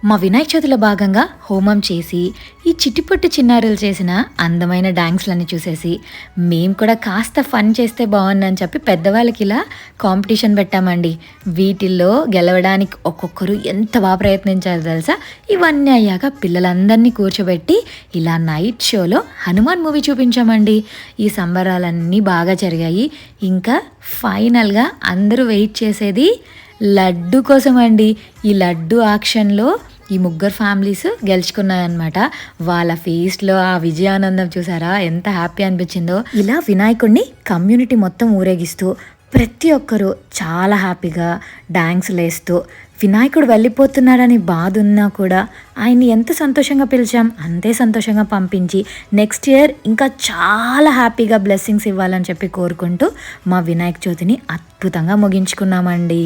మా వినాయక చవితిలో భాగంగా హోమం చేసి ఈ చిట్టిపొట్టి చిన్నారులు చేసిన అందమైన డాన్స్‌లన్నీ చూసేసి మేము కూడా కాస్త ఫన్ చేస్తే బావుండని చెప్పి పెద్దవాళ్ళకి ఇలా కాంపిటీషన్ పెట్టామండి. వీటిల్లో గెలవడానికి ఒక్కొక్కరు ఎంత ప్రయత్నించారో తెలుసా? ఇవన్నీ అయ్యాక పిల్లలందరినీ కూర్చోబెట్టి ఇలా నైట్ షోలో హనుమాన్ మూవీ చూపించామండి. ఈ సంబరాలన్నీ బాగా జరిగాయి. ఇంకా ఫైనల్‌గా అందరూ వెయిట్ చేసేది లడ్డు కోసం అండి. ఈ లడ్డు ఆక్షన్‌లో ఈ ముగ్గురు ఫ్యామిలీస్ గెలుచుకున్నాయన్నమాట. వాళ్ళ ఫేస్‌లో ఆ విజయానందం చూసారా? ఎంత హ్యాపీ అనిపించిందో. ఇలా వినాయకుడిని కమ్యూనిటీ మొత్తం ఊరేగిస్తూ ప్రతి ఒక్కరూ చాలా హ్యాపీగా డాన్సులేస్తూ వినాయకుడు వెళ్ళిపోతున్నాడని బాధ ఉన్నా కూడా ఆయన్ని ఎంత సంతోషంగా పిలిచాం అంతే సంతోషంగా పంపించి నెక్స్ట్ ఇయర్ ఇంకా చాలా హ్యాపీగా బ్లెస్సింగ్స్ ఇవ్వాలని చెప్పి కోరుకుంటూ మా వినాయక చవితిని అద్భుతంగా ముగించుకున్నామండి.